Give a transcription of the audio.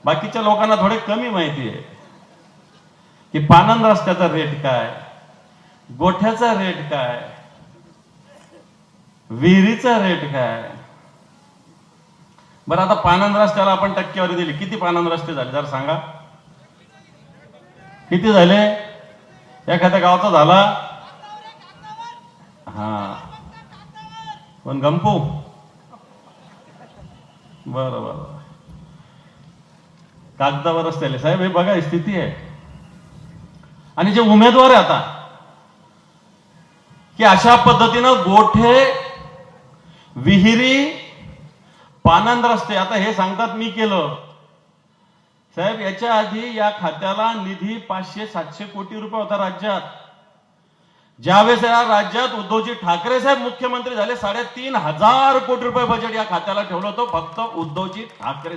बाकीच्या लोकांना थोडे कमी माहिती आहे की पानंद रस्त्याचा रेट काय, गोठ्याचा रेट काय, विहिरीचा रेट काय. बरं, आता पानंद रस्त्याला आपण टक्केवारी दिली, किती पानंद रस्ते झाले जरा सांगा, किती झाले? एखाद्या गावचा झाला? हा, पण गंपू, बरं बरं, कागदावर रस्ते साहेब, हे बघा स्थिती आहे. आणि जे उमेदवार आहे आता की अशा पद्धतीनं गोठे, विहिरी, पानंद रस्ते, आता हे सांगतात मी केलं. साहेब, याच्या आधी या खात्याला निधी 500-700 कोटी रुपये होता राज्यात. ज्यावेळेस या राज्यात उद्धवजी ठाकरे साहेब मुख्यमंत्री झाले, 3,500 कोटी रुपये बजेट या खात्याला ठेवलं होतं फक्त उद्धवजी ठाकरे साहेब.